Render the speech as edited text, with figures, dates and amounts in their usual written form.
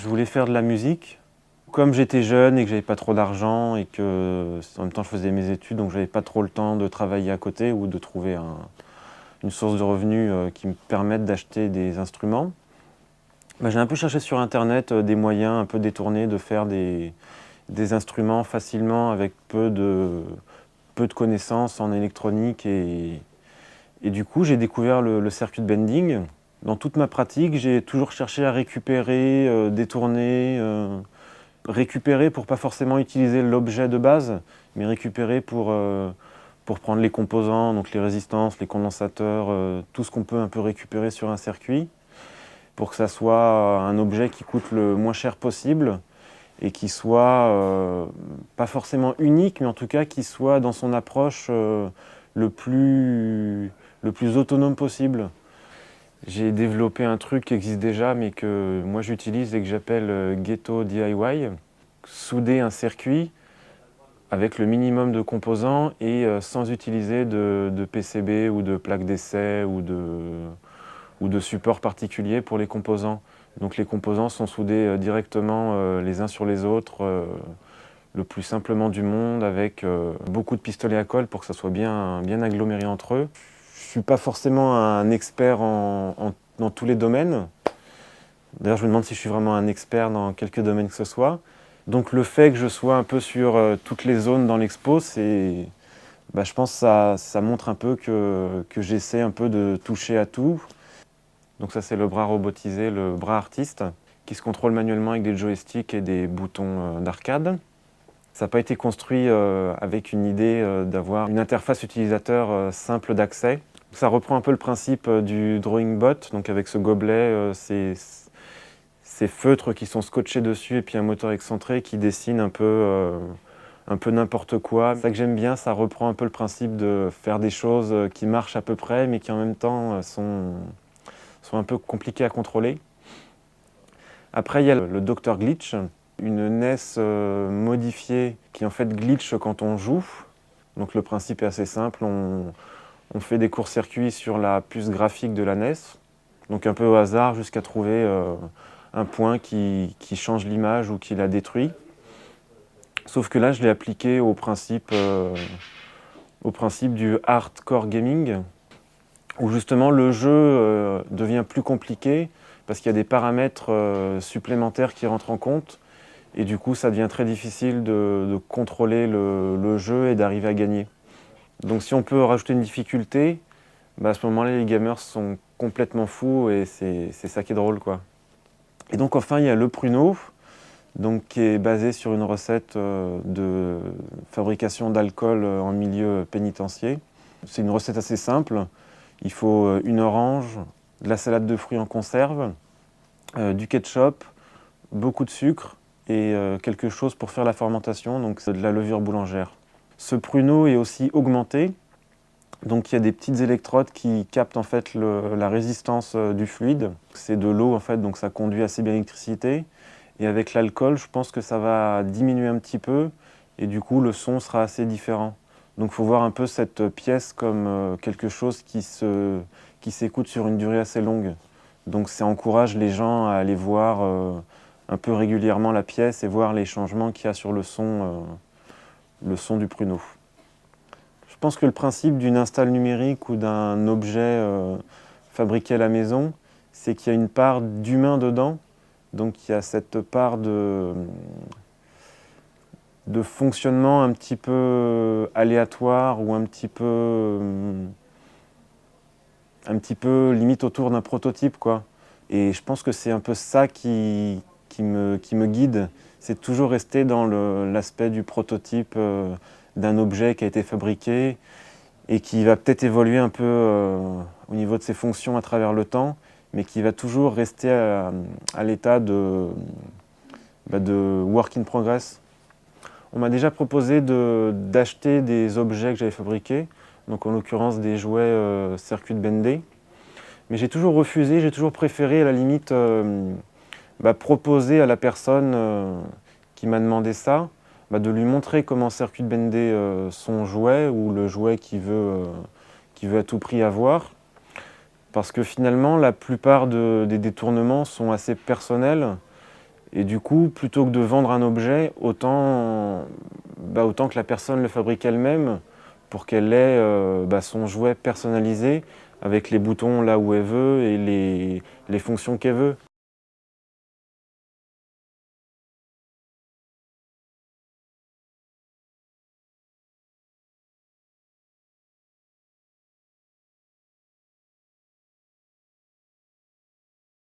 Je voulais faire de la musique. Comme j'étais jeune et que j'avais pas trop d'argent et que en même temps je faisais mes études, donc j'avais pas trop le temps de travailler à côté ou de trouver une source de revenus qui me permette d'acheter des instruments. J'ai un peu cherché sur internet des moyens un peu détournés de faire des instruments facilement avec peu de connaissances en électronique et du coup j'ai découvert le circuit bending. Dans toute ma pratique, j'ai toujours cherché à récupérer, détourner, récupérer pour pas forcément utiliser l'objet de base, mais récupérer pour prendre les composants, donc les résistances, les condensateurs, tout ce qu'on peut un peu récupérer sur un circuit, pour que ça soit un objet qui coûte le moins cher possible et qui soit pas forcément unique, mais en tout cas qui soit dans son approche le plus autonome possible. J'ai développé un truc qui existe déjà, mais que moi j'utilise et que j'appelle Ghetto DIY. Souder un circuit avec le minimum de composants et sans utiliser de PCB ou de plaque d'essai ou de support particulier pour les composants. Donc les composants sont soudés directement les uns sur les autres, le plus simplement du monde, avec beaucoup de pistolets à colle pour que ça soit bien aggloméré entre eux. Je ne suis pas forcément un expert dans tous les domaines. D'ailleurs, je me demande si je suis vraiment un expert dans quelques domaines que ce soit. Donc le fait que je sois un peu sur toutes les zones dans l'expo, je pense que ça montre un peu que j'essaie un peu de toucher à tout. Donc ça, c'est le bras robotisé, le bras artiste, qui se contrôle manuellement avec des joysticks et des boutons d'arcade. Ça n'a pas été construit avec une idée d'avoir une interface utilisateur simple d'accès. Ça reprend un peu le principe du Drawing Bot, donc avec ce gobelet, ces feutres qui sont scotchés dessus et puis un moteur excentré qui dessine un peu n'importe quoi. C'est ça que j'aime bien, ça reprend un peu le principe de faire des choses qui marchent à peu près, mais qui en même temps sont un peu compliquées à contrôler. Après, il y a le Dr Glitch, une NES modifiée qui en fait glitch quand on joue. Donc le principe est assez simple, on fait des courts-circuits sur la puce graphique de la NES, donc un peu au hasard jusqu'à trouver un point qui change l'image ou qui la détruit. Sauf que là, je l'ai appliqué au principe du hardcore gaming, où justement le jeu devient plus compliqué parce qu'il y a des paramètres supplémentaires qui rentrent en compte, et du coup ça devient très difficile de contrôler le jeu et d'arriver à gagner. Donc si on peut rajouter une difficulté, à ce moment-là les gamers sont complètement fous et c'est ça qui est drôle, quoi. Et donc enfin il y a le pruneau, donc, qui est basé sur une recette de fabrication d'alcool en milieu pénitentiaire. C'est une recette assez simple. Il faut une orange, de la salade de fruits en conserve, du ketchup, beaucoup de sucre et quelque chose pour faire la fermentation, donc c'est de la levure boulangère. Ce pruneau est aussi augmenté, donc il y a des petites électrodes qui captent en fait la résistance du fluide. C'est de l'eau en fait, donc ça conduit assez bien l'électricité. Et avec l'alcool, je pense que ça va diminuer un petit peu et du coup le son sera assez différent. Donc il faut voir un peu cette pièce comme quelque chose qui s'écoute sur une durée assez longue. Donc ça encourage les gens à aller voir un peu régulièrement la pièce et voir les changements qu'il y a sur le son du pruneau. Je pense que le principe d'une install numérique ou d'un objet fabriqué à la maison, c'est qu'il y a une part d'humain dedans. Donc il y a cette part de fonctionnement un petit peu aléatoire ou un petit peu limite autour d'un prototype, quoi. Et je pense que c'est un peu ça qui me guide. C'est toujours rester dans l'aspect du prototype d'un objet qui a été fabriqué et qui va peut-être évoluer un peu au niveau de ses fonctions à travers le temps, mais qui va toujours rester à l'état de work in progress. On m'a déjà proposé d'acheter des objets que j'avais fabriqués, donc en l'occurrence des jouets circuit bendés, mais j'ai toujours refusé, j'ai toujours préféré à la limite proposer à la personne qui m'a demandé ça, de lui montrer comment circuit bender son jouet ou le jouet qu'il veut à tout prix avoir. Parce que finalement, la plupart des détournements sont assez personnels Et du coup, plutôt que de vendre un objet, autant que la personne le fabrique elle-même pour qu'elle ait son jouet personnalisé avec les boutons là où elle veut et les fonctions qu'elle veut.